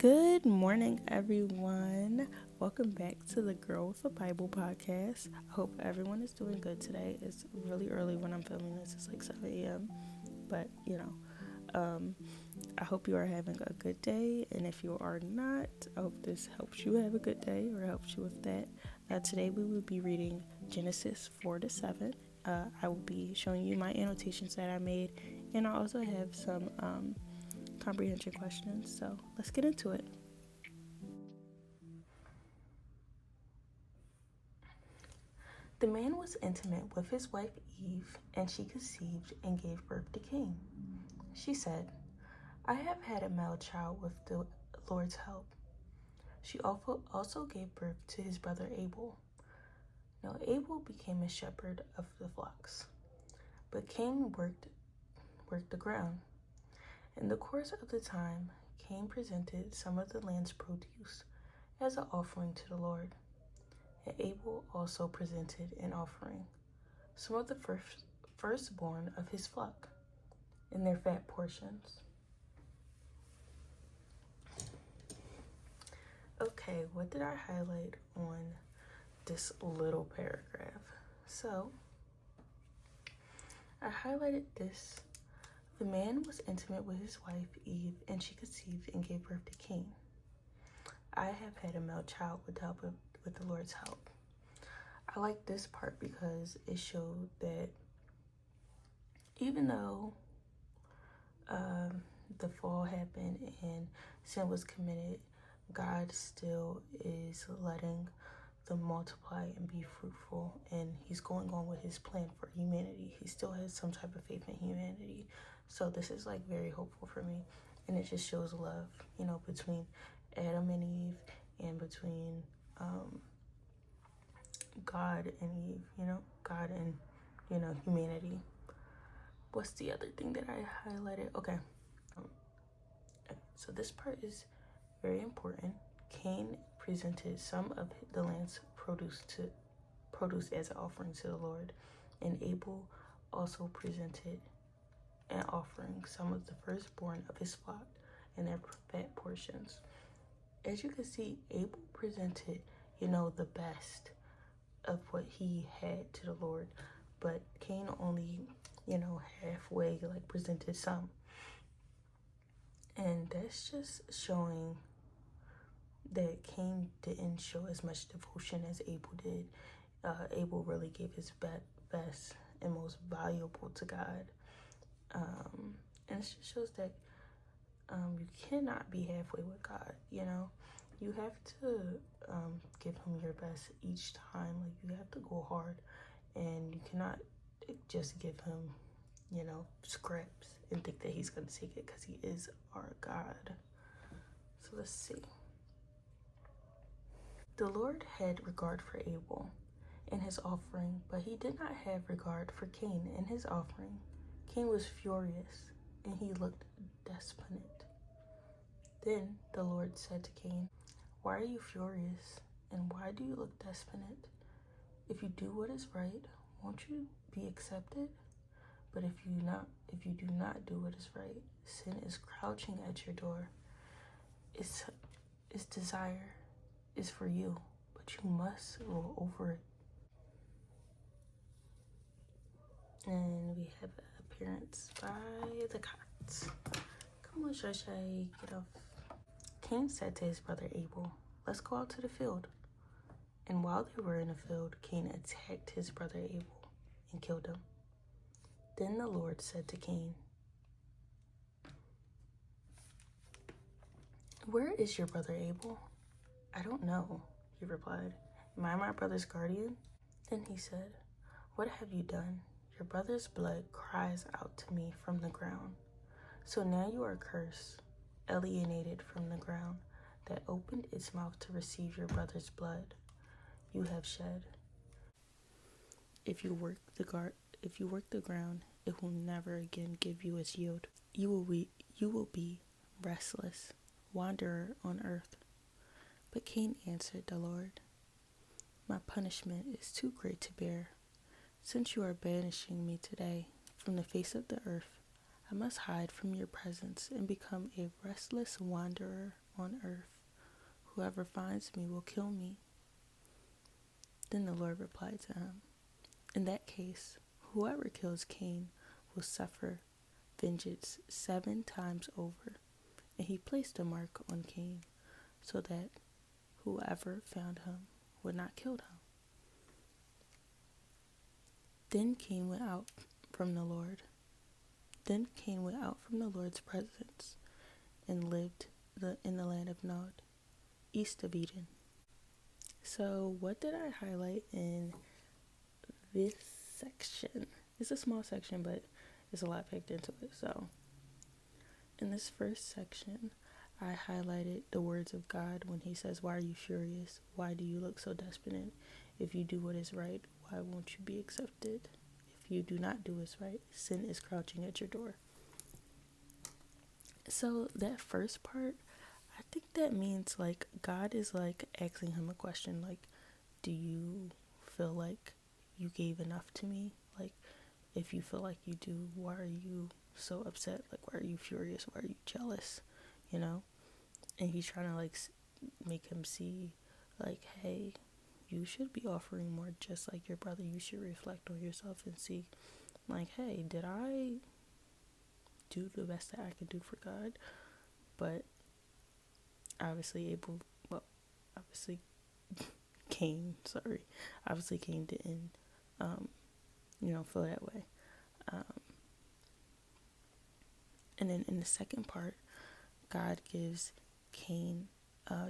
Good morning, everyone. Welcome back to the Girl with a Bible podcast. I hope everyone is doing good today. It's really early when I'm filming this. It's like 7 a.m. But, I hope you are having a good day. And if you are not, I hope this helps you have a good day or helps you with that. Today we will be reading Genesis 4 to 7. I will be showing you my annotations that I made. And I also have some comprehension questions. So let's get into it. The man was intimate with his wife Eve, and she conceived and gave birth to Cain. She said, "I have had a male child with the Lord's help." She also gave birth to his brother Abel. Now Abel became a shepherd of the flocks, but Cain worked the ground. In the course of the time, Cain presented some of the land's produce as an offering to the Lord. And Abel also presented an offering, some of the firstborn of his flock, in their fat portions. Okay, what did I highlight on this little paragraph? So, I highlighted this. The man was intimate with his wife Eve, and she conceived and gave birth to Cain. I have had a male child with the Lord's help. I like this part because it showed that even though the fall happened and sin was committed, God still is letting them multiply and be fruitful, and he's going on with his plan for humanity. He still has some type of faith in humanity. So this is like very hopeful for me, and it just shows love, between Adam and Eve and between God and Eve, God and, humanity. What's the other thing that I highlighted? Okay. So this part is very important. Cain presented some of the land's produce as an offering to the Lord, and Abel also presented an offering, some of the firstborn of his flock and their fat portions. As you can see, Abel presented, the best of what he had to the Lord, but Cain only, halfway presented some. And that's just showing that Cain didn't show as much devotion as Abel did. Abel really gave his best and most valuable to God. And it just shows that you cannot be halfway with God, You have to give him your best each time. You have to go hard, and you cannot just give him, scraps and think that he's going to take it, because he is our God. So let's see. The Lord had regard for Abel and his offering, but he did not have regard for Cain and his offering. Cain was furious, and he looked despondent. Then the Lord said to Cain, "Why are you furious, and why do you look despondent? If you do what is right, won't you be accepted? But if you do not do what is right, sin is crouching at your door. Its desire is for you, but you must rule over it." And we have an appearance by the cots. Come on, Shashay, get off. Cain said to his brother Abel, "Let's go out to the field." And while they were in the field, Cain attacked his brother Abel and killed him. Then the Lord said to Cain, "Where is your brother Abel?" "I don't know," he replied. "Am I my brother's guardian?" Then he said, "What have you done? Your brother's blood cries out to me from the ground. So now you are cursed, alienated from the ground that opened its mouth to receive your brother's blood you have shed. If you work the ground, it will never again give you its yield. You will be restless, wanderer on earth." But Cain answered the Lord, "My punishment is too great to bear. Since you are banishing me today from the face of the earth, I must hide from your presence and become a restless wanderer on earth. Whoever finds me will kill me." Then the Lord replied to him, "In that case, whoever kills Cain will suffer vengeance 7 times over." And he placed a mark on Cain so that whoever found him would not kill him. Then Cain went out from the Lord. Then Cain went out from the Lord's presence and lived in the land of Nod, east of Eden. So what did I highlight in this section? It's a small section, but it's a lot packed into it. So in this first section, I highlighted the words of God when he says, "Why are you furious? Why do you look so desperate? If you do what is right, why won't you be accepted? If you do not do what is right, sin is crouching at your door." So that first part, I think that means like God is like asking him a question like, do you feel like you gave enough to me? Like, if you feel like you do, why are you so upset? Like, why are you furious? Why are you jealous? You know? And he's trying to like make him see like, hey, you should be offering more just like your brother. You should reflect on yourself and see like, hey, did I do the best that I could do for God? But obviously Cain didn't feel that way. And then in the second part, God gives Cain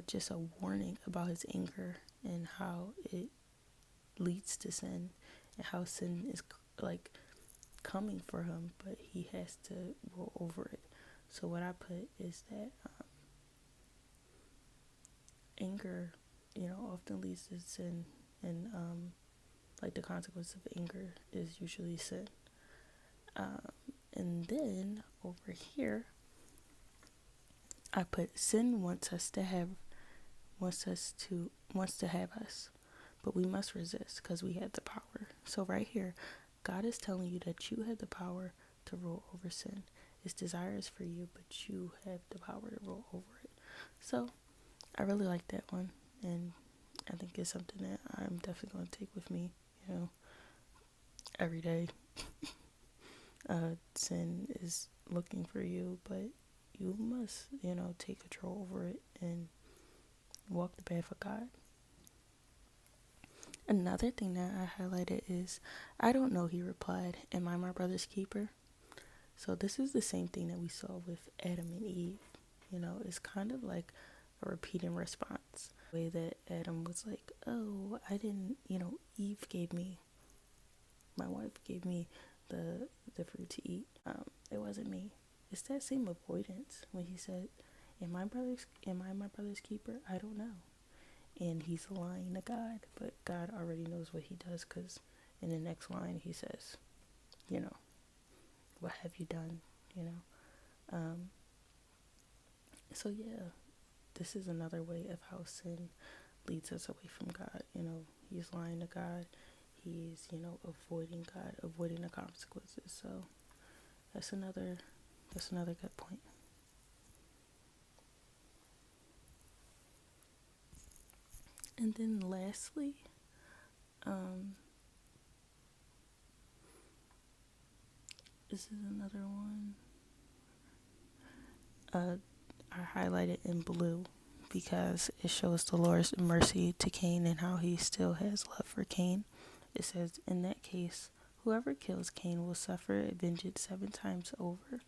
just a warning about his anger and how it leads to sin and how sin is like coming for him, but he has to roll over it. So what I put is that anger, often leads to sin, and like the consequence of anger is usually sin. And then over here, I put sin wants to have us, but we must resist because we have the power. So right here, God is telling you that you have the power to rule over sin. Its desire is for you, but you have the power to rule over it. So I really like that one, and I think it's something that I'm definitely going to take with me, every day. Sin is looking for you, but you must, take control over it and walk the path of God. Another thing that I highlighted is, "I don't know," he replied. "Am I my brother's keeper?" So this is the same thing that we saw with Adam and Eve. It's kind of like a repeating response. The way that Adam was like, "Oh, I didn't, Eve gave me, my wife gave me the fruit to eat. It wasn't me." It's that same avoidance when he said, am I my brother's keeper? I don't know. And he's lying to God, but God already knows what he does, because in the next line he says, what have you done? So yeah, this is another way of how sin leads us away from God. He's lying to God. He's, avoiding God, avoiding the consequences. So that's another good point. And then lastly, this is another one. I highlighted in blue because it shows the Lord's mercy to Cain and how he still has love for Cain. It says, "In that case, whoever kills Cain will suffer vengeance 7 times over."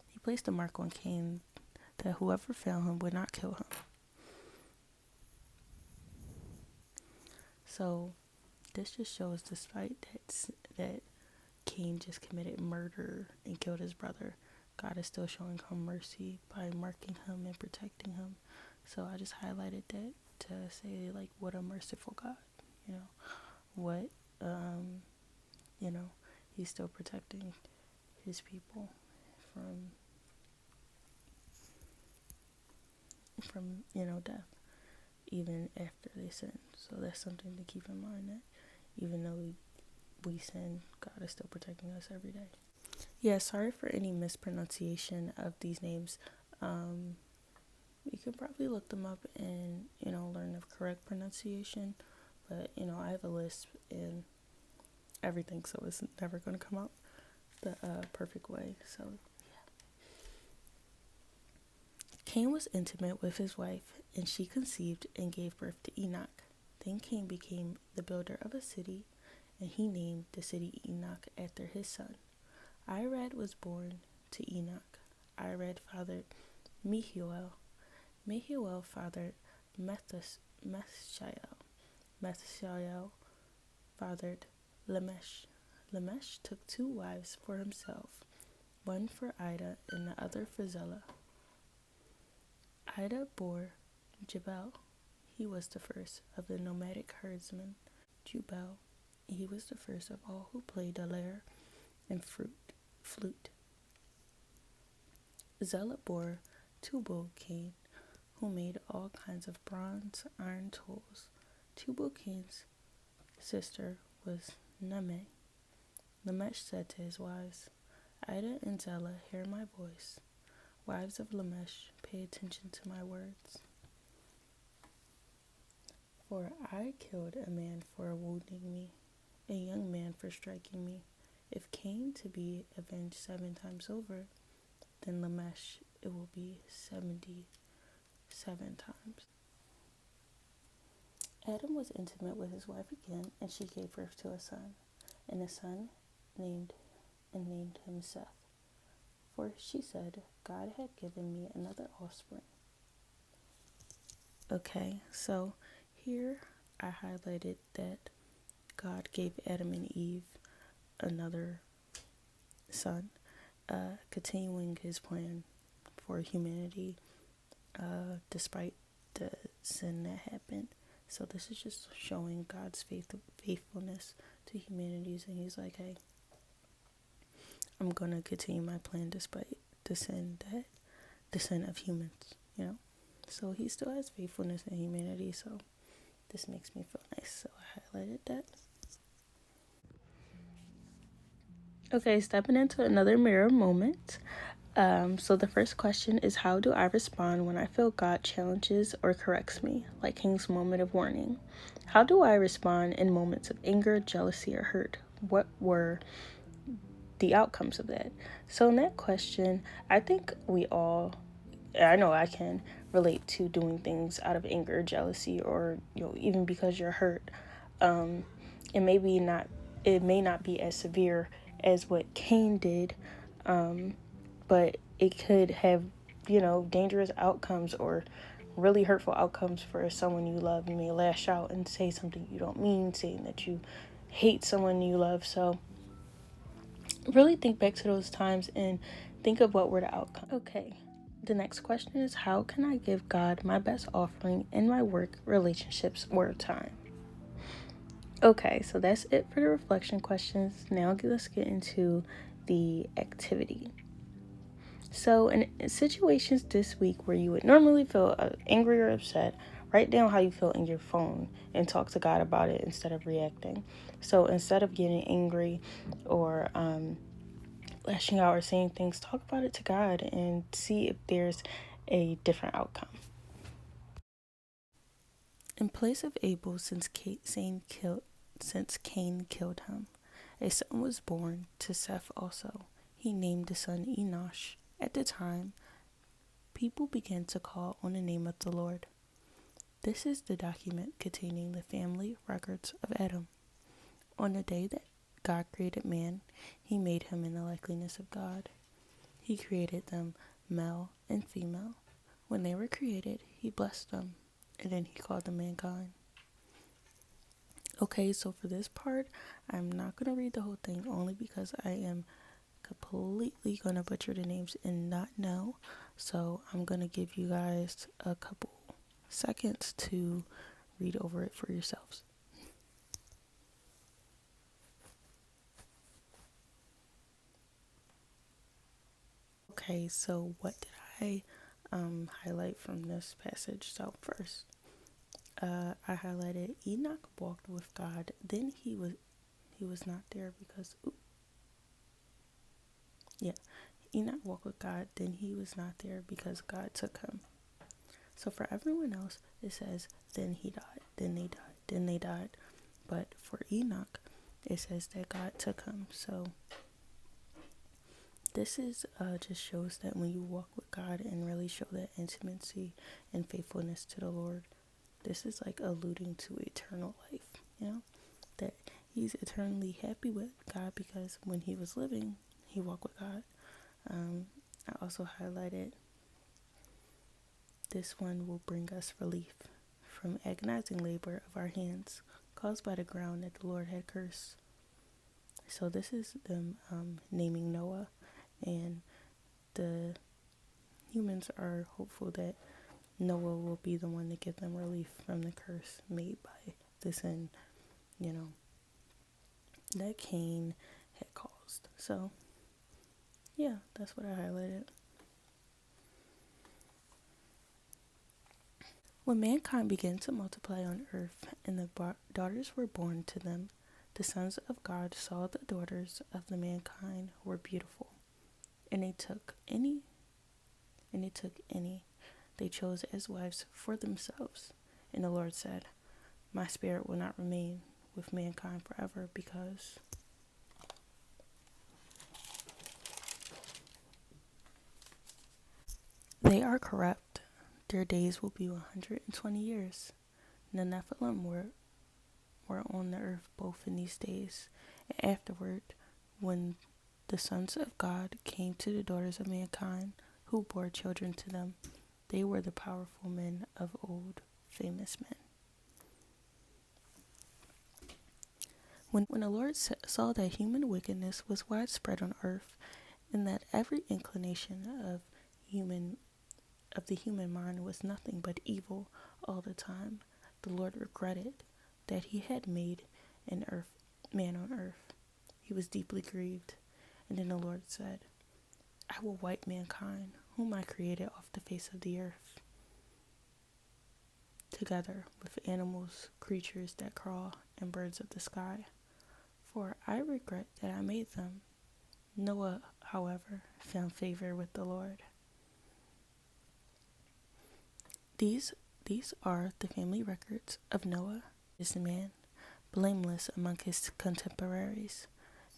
He placed a mark on Cain that whoever found him would not kill him. So this just shows, despite that Cain just committed murder and killed his brother, God is still showing him mercy by marking him and protecting him. So I just highlighted that to say, like, what a merciful God, what, he's still protecting his people from death, even after they sin. So that's something to keep in mind, that even though we sin, God is still protecting us every day. Yeah, sorry for any mispronunciation of these names. You can probably look them up and, learn the correct pronunciation. But, I have a lisp and everything, so it's never going to come out the perfect way. So, Cain was intimate with his wife, and she conceived and gave birth to Enoch. Then Cain became the builder of a city, and he named the city Enoch after his son. Irad was born to Enoch. Irad fathered Mehuel. Mehuel fathered Methshael. Methshael fathered Lamesh. Lamesh took 2 wives for himself, one for Ida and the other for Zillah. Ida bore Jabal. He was the first of the nomadic herdsmen. Jubal. He was the first of all who played the lyre and flute. Zillah bore Tubal-Cain, who made all kinds of bronze, iron tools. Tubal-Cain's sister was Name. Lamesh said to his wives, Ida and Zillah, hear my voice. Wives of Lamesh, pay attention to my words. For I killed a man for wounding me, a young man for striking me. If Cain to be avenged 7 times over, then Lamesh it will be 77 times. Adam was intimate with his wife again, and she gave birth to a son, and a son named him Seth. For she said, God had given me another offspring. Okay, so here I highlighted that God gave Adam and Eve another son, continuing his plan for humanity despite the sin that happened. So this is just showing God's faithfulness to humanity, and he's like, hey, I'm going to continue my plan despite the sin of humans, So he still has faithfulness in humanity, so this makes me feel nice, so I highlighted that. Okay, stepping into another mirror moment. So the first question is, how do I respond when I feel God challenges or corrects me, like King's moment of warning? How do I respond in moments of anger, jealousy, or hurt? What were the outcomes of that? So in that question, I think I know I can relate to doing things out of anger, jealousy, or even because you're hurt. It may not be as severe as what Cain did, but it could have dangerous outcomes or really hurtful outcomes for someone you love. You may lash out and say something you don't mean, saying that you hate someone you love. So really think back to those times and think of what were the outcomes. Okay, the next question is, how can I give God my best offering in my work, relationships, or time? Okay, so that's it for the reflection questions. Now let's get into the activity. So in situations this week where you would normally feel angry or upset, write down how you feel in your phone and talk to God about it instead of reacting. So instead of getting angry or lashing out or saying things, talk about it to God and see if there's a different outcome. In place of Abel, since Cain killed him, a son was born to Seth also. He named the son Enosh. At the time, people began to call on the name of the Lord. This is the document containing the family records of Adam. On the day that God created man, he made him in the likeness of God. He created them male and female. When they were created, he blessed them, and then he called them mankind. Okay, so for this part, I'm not going to read the whole thing only because I am completely going to butcher the names and not know. So I'm going to give you guys a couple seconds to read over it for yourselves. Okay, so what did I highlight from this passage? So first, I highlighted Enoch walked with God. Then he was not there because Yeah, Enoch walked with God, then he was not there because God took him. So for everyone else, it says, then he died, then they died, then they died. But for Enoch, it says that God took him. So this is just shows that when you walk with God and really show that intimacy and faithfulness to the Lord, this is like alluding to eternal life, that he's eternally happy with God because when he was living, he walked with God. I also highlighted this one will bring us relief from agonizing labor of our hands caused by the ground that the Lord had cursed. So this is them naming Noah, and the humans are hopeful that Noah will be the one to give them relief from the curse made by the sin, that Cain had caused. So, yeah, that's what I highlighted. When mankind began to multiply on earth and the daughters were born to them, the sons of God saw the daughters of the mankind were beautiful, and they took any they chose as wives for themselves. And the Lord said, my spirit will not remain with mankind forever because they are corrupt. Their days will be 120 years. The Nephilim were on the earth both in these days. And afterward, when the sons of God came to the daughters of mankind, who bore children to them, they were the powerful men of old, famous men. When the Lord saw that human wickedness was widespread on earth, and that every inclination of the human mind was nothing but evil all the time, the Lord regretted that he had made man on earth. He was deeply grieved. And then the Lord said, I will wipe mankind, whom I created, off the face of the earth, together with animals, creatures that crawl, and birds of the sky. For I regret that I made them. Noah, however, found favor with the Lord. These are the family records of Noah, this man, blameless among his contemporaries.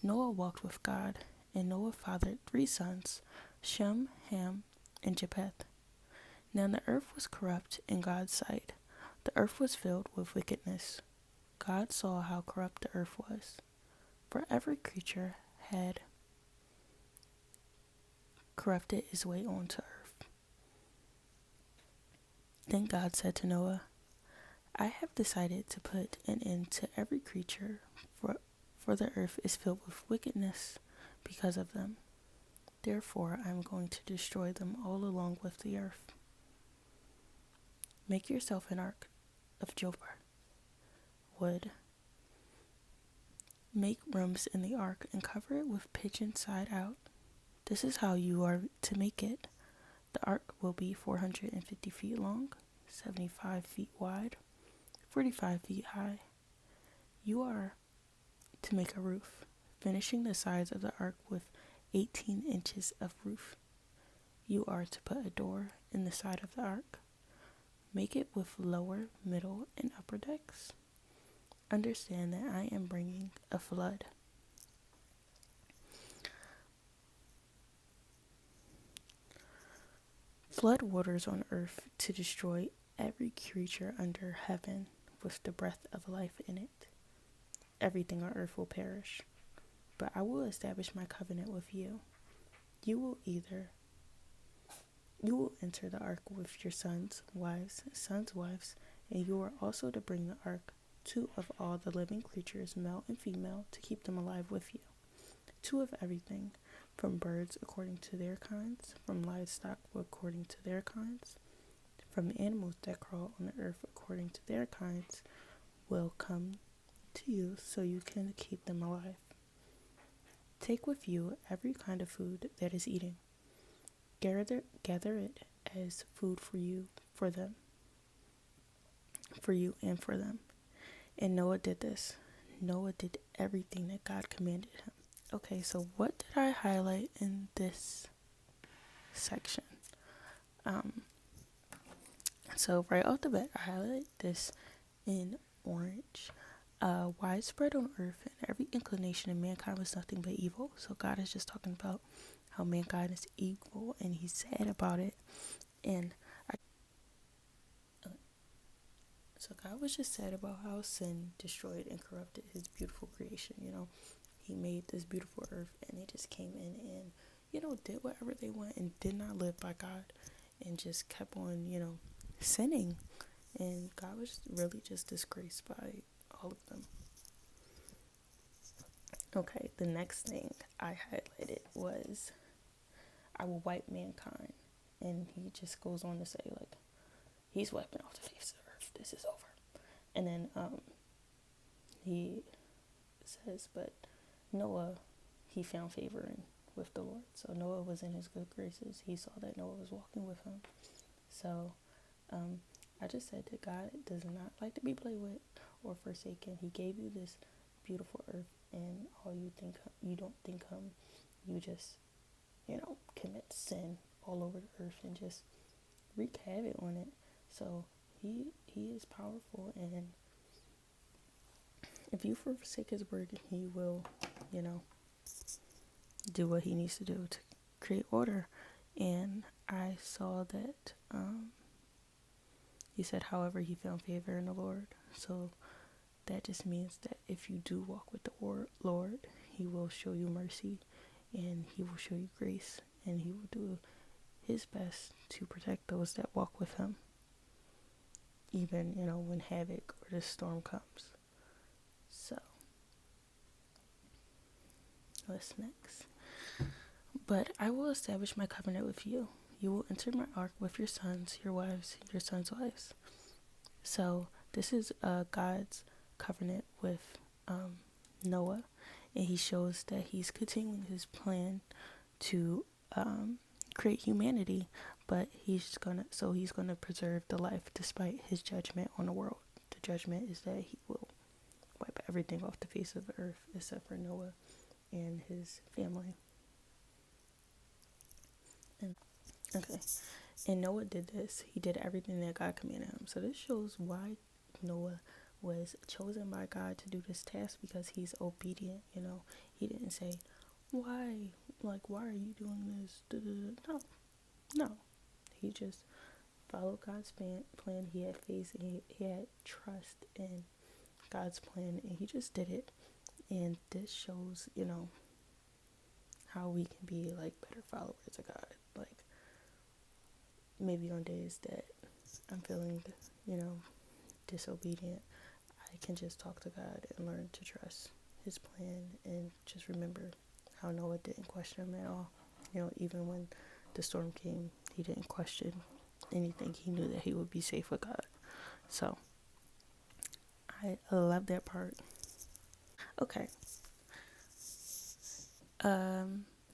Noah walked with God, and Noah fathered 3 sons, Shem, Ham, and Japheth. Now the earth was corrupt in God's sight. The earth was filled with wickedness. God saw how corrupt the earth was, for every creature had corrupted his way onto earth. Then God said to Noah, I have decided to put an end to every creature, for the earth is filled with wickedness because of them. Therefore I am going to destroy them all along with the earth. Make yourself an ark of jopar wood. Make rooms in the ark and cover it with pitch inside out. This is how you are to make it. The ark will be 450 feet long, 75 feet wide, 45 feet high. You are to make a roof, finishing the sides of the ark with 18 inches of roof. You are to put a door in the side of the ark. Make it with lower, middle, and upper decks. Understand that I am bringing a flood. Flood waters on earth to destroy every creature under heaven with the breath of life in it. Everything on earth will perish, but I will establish my covenant with you. You will enter the ark with your sons' wives, and you are also to bring the ark 2 of all the living creatures, male and female, to keep them alive with you. 2 of everything, from birds according to their kinds, from livestock according to their kinds, from animals that crawl on the earth according to their kinds, will come to you so you can keep them alive. Take with you every kind of food that is eating. Gather it as food for you and for them. And Noah did this. Noah did everything that God commanded him. Okay, so what did I highlight in this section? So right off the bat, I highlight this in orange. Widespread on earth, and every inclination of mankind was nothing but evil. So God is just talking about how mankind is evil, and He's sad about it. And so God was just sad about how sin destroyed and corrupted His beautiful creation. He made this beautiful earth, and they just came in and did whatever they want and did not live by God, and just kept on sinning. And God was really just disgraced by all of them. Okay, the next thing I highlighted was I will wipe mankind. And he just goes on to say, like, he's wiping off the face of the earth. This is over. And then he says, but Noah, he found favor with the Lord. So Noah was in his good graces. He saw that Noah was walking with him. So I just said that God does not like to be played with or forsaken. He gave you this beautiful earth, and all you don't think you just commit sin all over the earth and just wreak havoc on it. So he is powerful, and if you forsake his word, he will do what he needs to do to create order. And I saw that he said, however, he found favor in the Lord. So that just means that if you do walk with the Lord, he will show you mercy, and he will show you grace, and he will do his best to protect those that walk with him, even when havoc or the storm comes. So what's next? But I will establish my covenant with you. You will enter my ark with your sons, your wives, your sons' wives. So this is God's covenant with Noah, and he shows that he's continuing his plan to create humanity, but he's gonna preserve the life despite his judgment on the world. The judgment is that he will wipe everything off the face of the earth except for Noah and his family. And Noah did this. He did everything that God commanded him. So this shows why Noah was chosen by God to do this task, because he's obedient. He didn't say, why are you doing this? No. He just followed God's plan. He had faith, and he had trust in God's plan, and he just did it. And this shows, how we can be like better followers of God. Like, maybe on days that I'm feeling, disobedient, I can just talk to God and learn to trust his plan, and just remember how Noah didn't question him at all. Even when the storm came, he didn't question anything. He knew that he would be safe with God. So I love that part. Okay.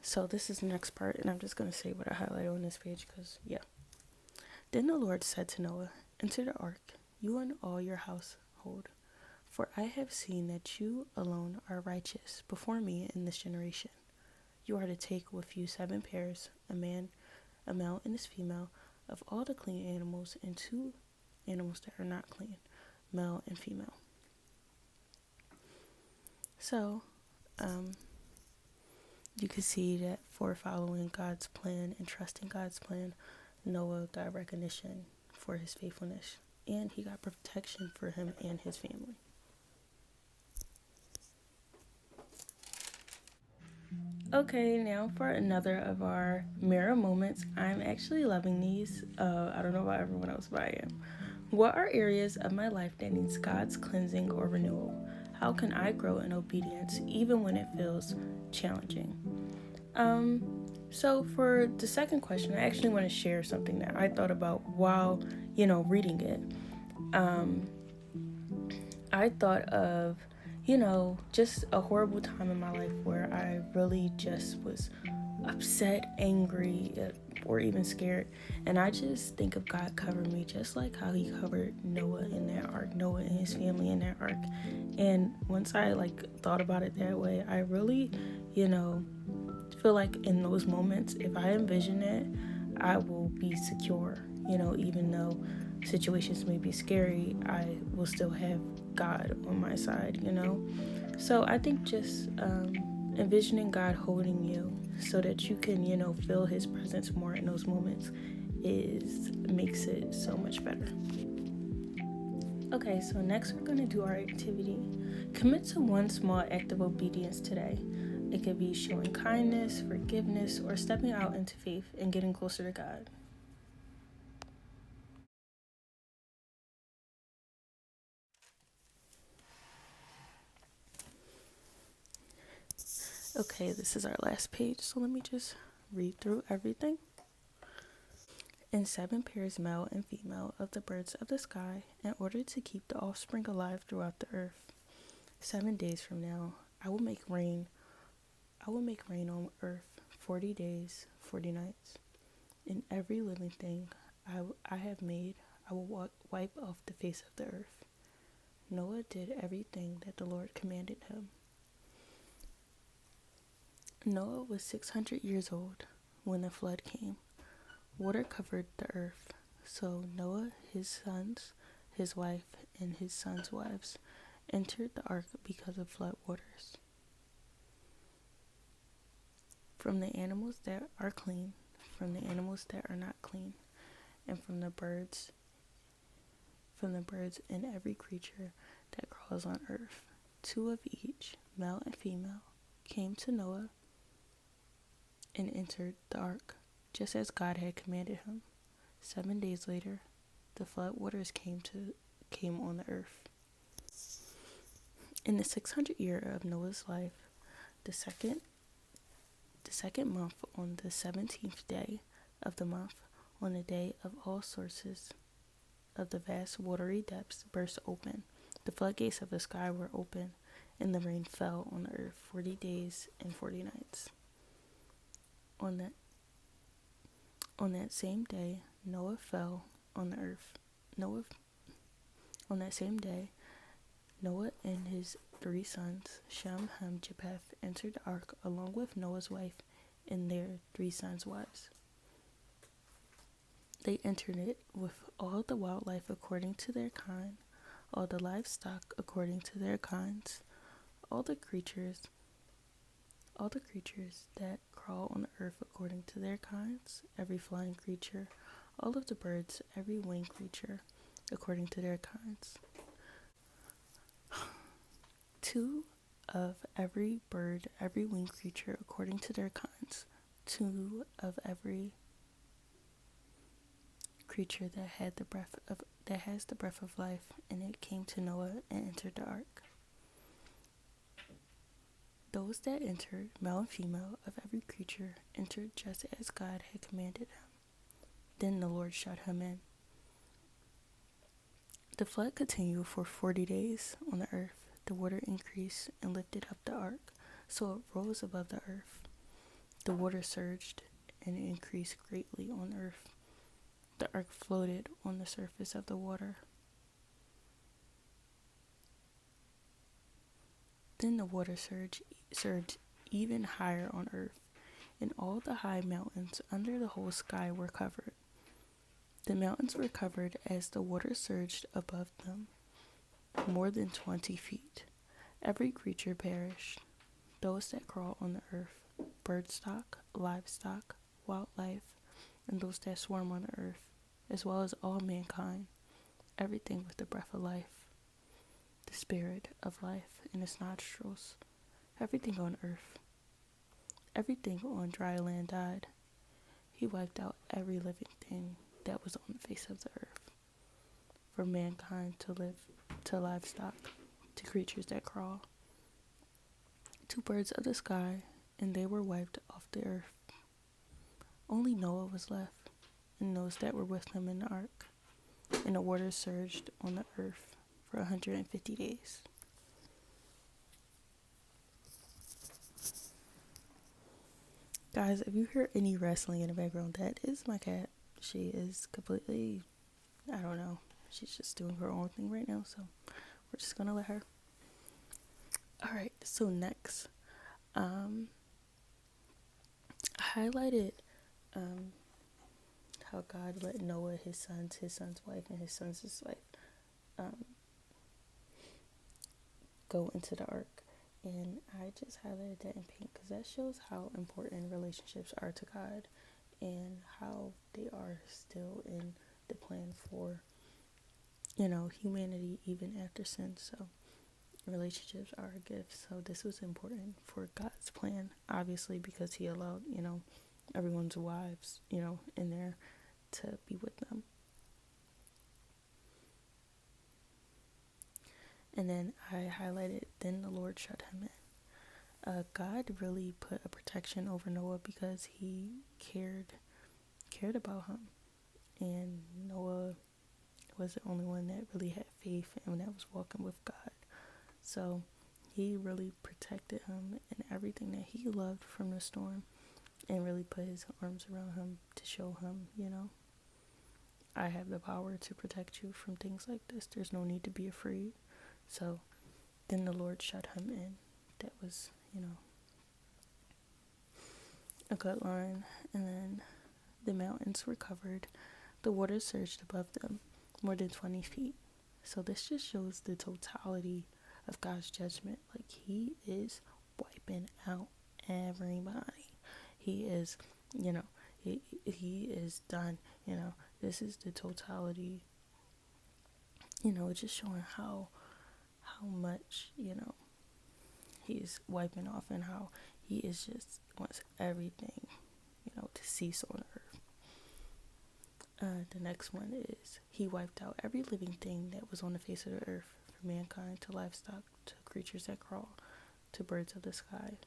So this is the next part, and I'm just going to say what I highlighted on this page, because, yeah. Then the Lord said to Noah, enter the ark, you and all your household, for I have seen that you alone are righteous before me in this generation. You are to take with you 7 pairs, a male and his female, of all the clean animals, and 2 animals that are not clean, male and female. So, you can see that for following God's plan and trusting God's plan, Noah got recognition for his faithfulness, and he got protection for him and his family. Okay, now for another of our mirror moments. I'm actually loving these. I don't know about everyone else, but I am. What are areas of my life that needs God's cleansing or renewal? How can I grow in obedience even when it feels challenging? So for the second question, I actually want to share something that I thought about while, reading it. I thought of, just a horrible time in my life where I really just was upset, angry, or even scared. And I just think of God covering me just like how he covered Noah in that ark, Noah and his family in that ark. And once I thought about it that way, I really, feel like in those moments, if I envision it, I will be secure. Even though situations may be scary, I will still have God on my side. So I think just envisioning God holding you so that you can, feel his presence more in those moments makes it so much better. Okay, so next we're going to do our activity. Commit to one small act of obedience today. It could be showing kindness, forgiveness, or stepping out into faith and getting closer to God. Okay, this is our last page, so let me just read through everything. And 7 pairs, male and female, of the birds of the sky, in order to keep the offspring alive throughout the earth. 7 days from now, I will make rain on earth 40 days, 40 nights. In every living thing I have made, I will wipe off the face of the earth. Noah did everything that the Lord commanded him. Noah was 600 years old when the flood came. Water covered the earth. So Noah, his sons, his wife, and his sons' wives entered the ark because of flood waters. From the animals that are clean, from the animals that are not clean, and from the birds and every creature that crawls on earth, 2 of each, male and female, came to Noah and entered the ark, just as God had commanded him. 7 days later, the flood waters came on the earth. In the 600th year of Noah's life, the second month, on the 17th day of the month, on the day of all sources of the vast watery depths burst open, the floodgates of the sky were open, and the rain fell on the earth 40 days and 40 nights. On that same day, Noah fell on the earth. On that same day, Noah and his 3 sons, Shem, Ham, Japheth, entered the ark along with Noah's wife and their 3 sons' wives. They entered it with all the wildlife according to their kind, all the livestock according to their kinds, all the creatures that crawl on the earth according to their kinds, every flying creature, all of the birds, every winged creature according to their kinds. 2 of every bird, every winged creature according to their kinds, 2 of every creature that has the breath of life, and it came to Noah and entered the ark. Those that entered, male and female, of every creature, entered just as God had commanded him. Then the Lord shut him in. The flood continued for 40 days on the earth. The water increased and lifted up the ark, so it rose above the earth. The water surged and increased greatly on earth. The ark floated on the surface of the water. Then the water surged even higher on earth, and all the high mountains under the whole sky were covered. The mountains were covered as the water surged above them, more than 20 feet. Every creature perished, those that crawl on the earth, bird stock, livestock, wildlife, and those that swarm on the earth, as well as all mankind, everything with the breath of life, the spirit of life in its nostrils, everything on earth, everything on dry land died. He wiped out every living thing that was on the face of the earth, from mankind to livestock, to creatures that crawl, to birds of the sky, and they were wiped off the earth. Only Noah was left, and those that were with him in the ark, and the water surged on the earth for 150 days. Guys, if you hear any wrestling in the background, that is my cat. She is completely, I don't know, she's just doing her own thing right now, so we're just gonna let her. Alright, so next, I highlighted how God let Noah, his son's wife, and his son's wife go into the ark. And I just highlighted that in pink because that shows how important relationships are to God and how they are still in the plan for, humanity even after sin. So relationships are a gift. So this was important for God's plan, obviously, because he allowed, everyone's wives, in there to be with them. And then I highlighted, then the Lord shut him in. God really put a protection over Noah because he cared about him, and Noah was the only one that really had faith and that was walking with God. So he really protected him and everything that he loved from the storm, and really put his arms around him to show him, I have the power to protect you from things like this. There's no need to be afraid. So then the Lord shut him in. That was, a good line. And then the mountains were covered. The water surged above them more than 20 feet. So this just shows the totality of God's judgment. Like, he is wiping out everybody. He is, he is done. This is the totality. It's just showing how much, he's wiping off, and how he is just wants everything, to cease on earth. The next one is he wiped out every living thing that was on the face of the earth, from mankind to livestock to creatures that crawl to birds of the sky,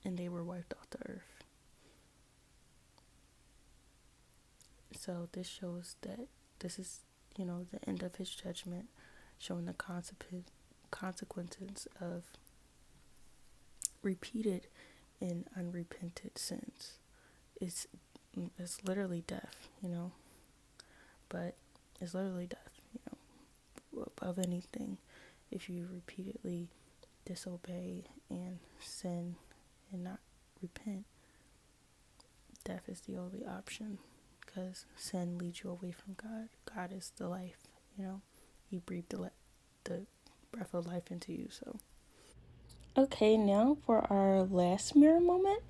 and they were wiped off the earth. So this shows that this is, the end of his judgment, showing the consequences of repeated and unrepented sins. It's literally death, but it's literally death, above anything. If you repeatedly disobey and sin and not repent, death is the only option, because sin leads you away from God. God is the life, he breathed the breath of life into you. So okay, now for our last mirror moment.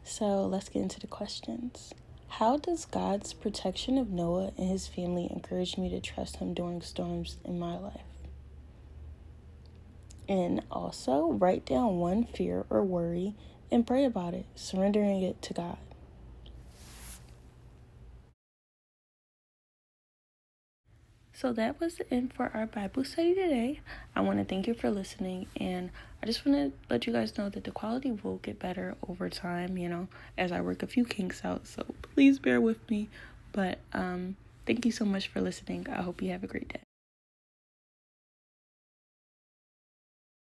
So let's get into the questions. How does God's protection of Noah and his family encourage me to trust him during storms in my life? And also, write down one fear or worry and pray about it, surrendering it to God. So that was the end for our Bible study today. I want to thank you for listening, and I just want to let you guys know that the quality will get better over time, as I work a few kinks out. So please bear with me. But thank you so much for listening. I hope you have a great day.